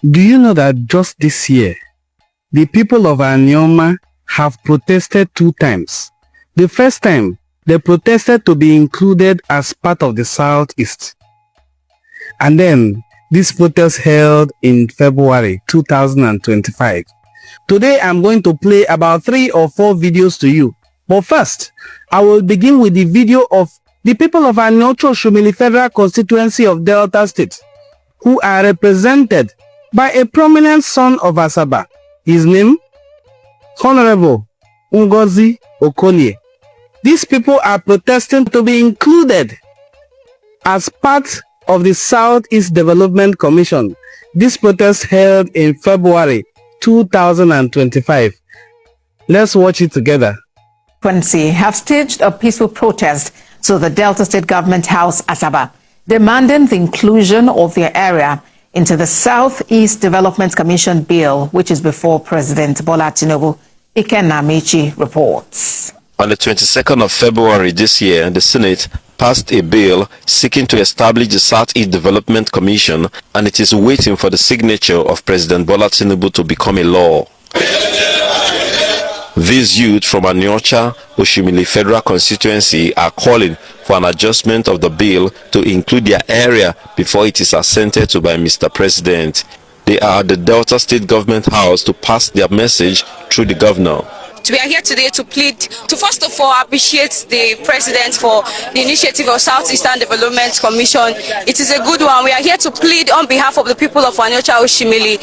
Do you know that just this year, the people of Anioma have protested 2 times? The first time, they protested to be included as part of the Southeast. And then, this protest held in February 2025. Today, I'm going to play about 3 or 4 videos to you. But first, I will begin with the video of the people of Anioma Federal Constituency of Delta State, who are represented by a prominent son of Asaba. His name? Honorable Ngozi Okolie. These people are protesting to be included as part of the Southeast Development Commission. This protest held in February 2025. Let's watch it together. Have staged a peaceful protest to the Delta State Government House, Asaba, demanding the inclusion of their area into the Southeast Development Commission bill, which is before President Bola Tinubu. Ikenna Mechi reports. On the 22nd of February this year, the Senate passed a bill seeking to establish the Southeast Development Commission, and it is waiting for the signature of President Bola Tinubu to become a law. These youth from Anioma Oshimili Federal Constituency are calling for an adjustment of the bill to include their area before it is assented to by Mr. President. They are at the Delta State Government House to pass their message through the governor. We are here today to plead, to first of all appreciate the President for the initiative of Southeastern Development Commission. It is a good one. We are here to plead on behalf of the people of Anioma Oshimili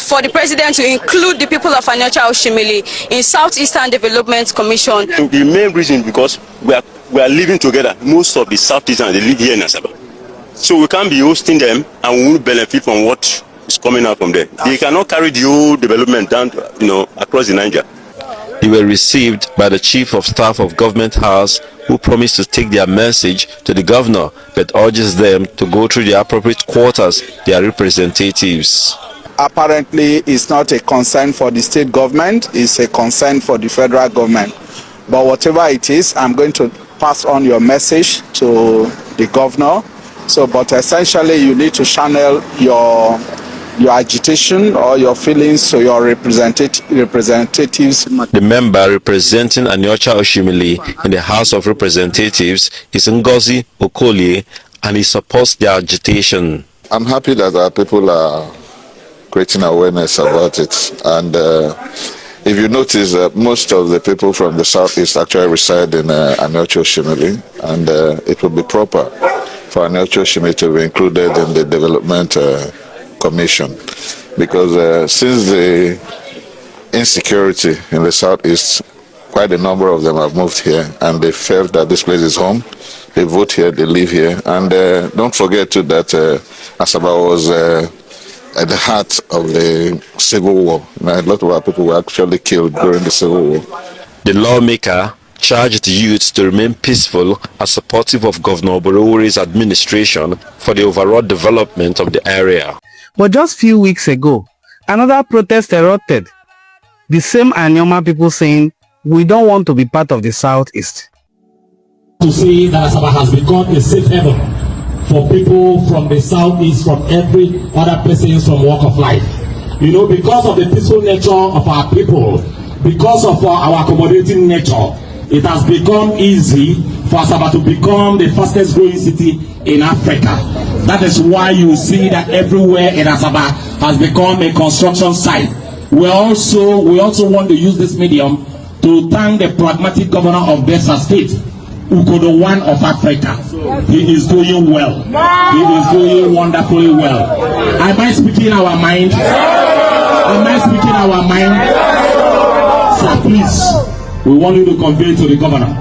for the President to include the people of Anioma Oshimili in Southeastern Development Commission. The main reason because we are living together. Most of the Southeastern, they live here in Asaba. So we can't be hosting them and we won't benefit from what is coming out from there. They cannot carry the whole development down to, across the Niger. They were received by the Chief of Staff of Government House, who promised to take their message to the governor, but urges them to go through the appropriate quarters, their representatives. Apparently, it's not a concern for the state government, it's a concern for the federal government. But whatever it is, I'm going to pass on your message to the governor. But essentially, you need to channel your agitation or your feelings to your representatives. The member representing Anioma Oshimili in the House of Representatives is Ngozi Okolie, and he supports their agitation. I'm happy that our people are creating awareness about it. And if you notice, most of the people from the Southeast actually reside in Anioma Oshimili, and it will be proper for Anioma Oshimili to be included in the Development Commission, because since the insecurity in the Southeast, quite a number of them have moved here and they felt that this place is home. They vote here, they live here, and don't forget too that Asaba was at the heart of the Civil War. A lot of our people were actually killed during the Civil War. The lawmaker charged the youths to remain peaceful and supportive of Governor Borowore's administration for the overall development of the area. But just few weeks ago, another protest erupted. The same Anioma people saying, we don't want to be part of the Southeast. To see that Asaba has become a safe haven for people from the Southeast, from every other persons from walk of life. Because of the peaceful nature of our people, because of our accommodating nature, it has become easy for Asaba to become the fastest growing city in Africa. That is why you see that everywhere in Asaba has become a construction site. We also want to use this medium to thank the pragmatic governor of Delta State, Ukodo one of Africa. He is doing well. He is doing wonderfully well. Am I speaking our mind? Am I speaking our mind? So please, we want you to convey to the governor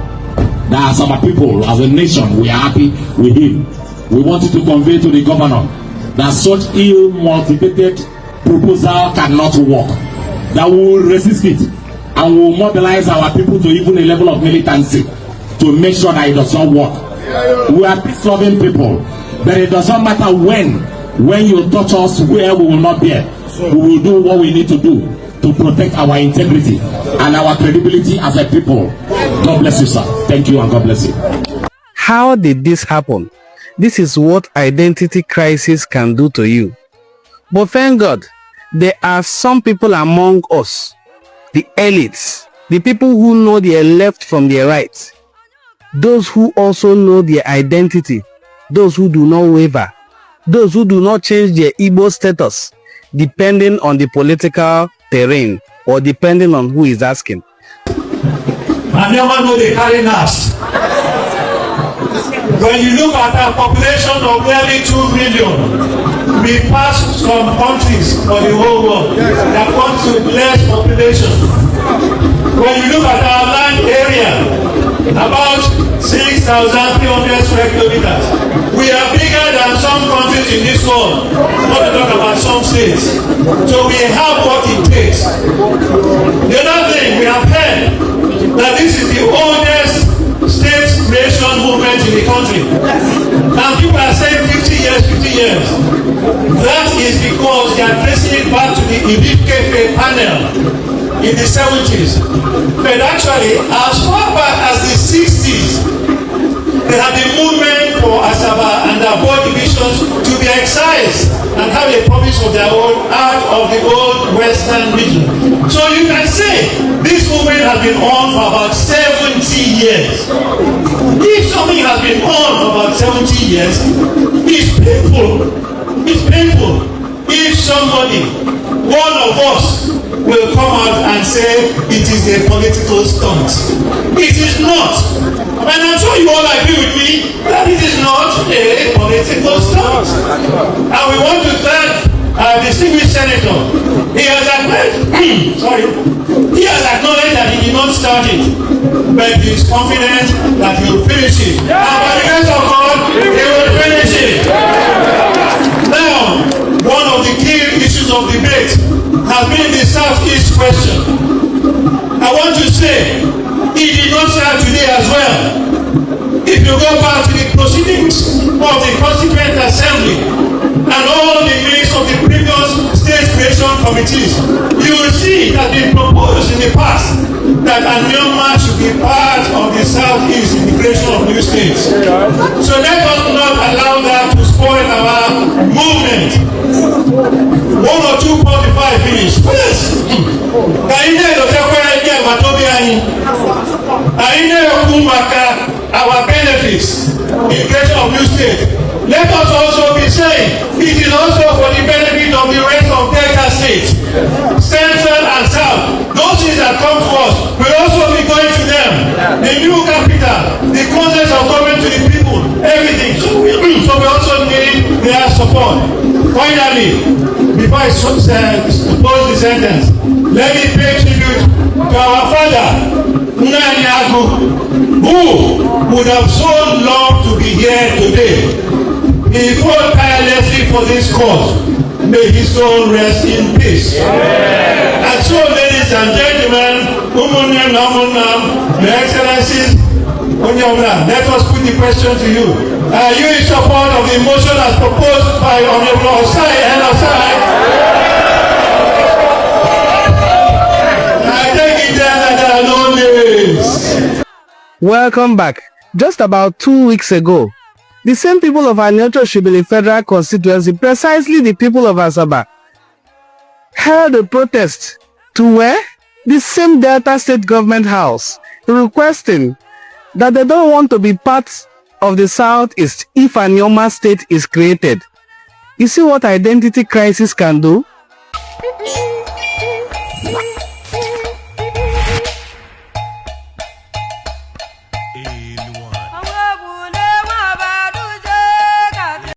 that as our people, as a nation, we are happy with him. We want you to convey to the governor that such ill-motivated proposal cannot work. That we will resist it and we will mobilize our people to even a level of militancy to make sure that it does not work. We are peace-loving people, but it does not matter when you touch us, where we will not bear. We will do what we need to do to protect our integrity and our credibility as a people. God bless you, sir. Thank you and God bless you. How did this happen? This is what identity crisis can do to you. But thank God, there are some people among us, the elites, the people who know their left from their right, those who also know their identity, those who do not waver, those who do not change their Igbo status depending on the political terrain or depending on who is asking. Anioma know they carry nas. When you look at our population of nearly 2 million, we pass some countries for the whole world that want to less population. When you look at our land area, about 6,300 square kilometers, we are bigger than some countries in this world, not to talk about some states. So we have what it takes. The other thing, we have heard that this is the oldest state creation movement in the country. And people are saying 50 years, 50 years. That is because they are tracing it back to the Ibikefe panel in the 70s. But actually, as far back as the 60s, there had been movement for Asaba and their board divisions to be excised and have a province of their own out of the old western region. So you can say this movement has been on for about 70 years. If something has been on for about 70 years, it's painful. It's painful if somebody, one of us, will come out and say it is a political stunt. It is not. And I'm sure you all agree with me that it is not a political stunt. And we want to thank our distinguished senator. He has acknowledged, he has acknowledged that he did not start it, but he is confident that he will finish it. And by the grace of God, he will finish it. Now, one of the key issues of debate has been the Southeast question. I want to say, it did not start today as well. If you go back to the proceedings of the Constituent Assembly and all the minutes of the previous state creation committees, you will see it has been proposed in the past that Anioma should be part of the Southeast in the creation of new states. So let us not allow that to spoil our movement. One or two points before I finish. First, our benefits in creation of new states. Let us also be saying it is also for the benefit of the rest of Delta states, Central and South. Those things that come to us will also be going to them. The new capital, the concepts of government to the people, everything. So we also need their support. Finally, before I close the sentence, let me pay tribute to our father, Nyanyagu, who would have so loved to be here today. He fought tirelessly for this cause. May his soul rest in peace. Yeah. And so, ladies and gentlemen, Your Excellencies, let us put the question to you. Are you in support of the motion as proposed by Honorable Osai and Osai? I take it that there are no names. Welcome back. Just about 2 weeks ago, the same people of Anioma Federal Constituency, precisely the people of Asaba, held a protest to where? The same Delta State Government House, requesting that they don't want to be part of the Southeast if Anioma State is created. You see what identity crisis can do?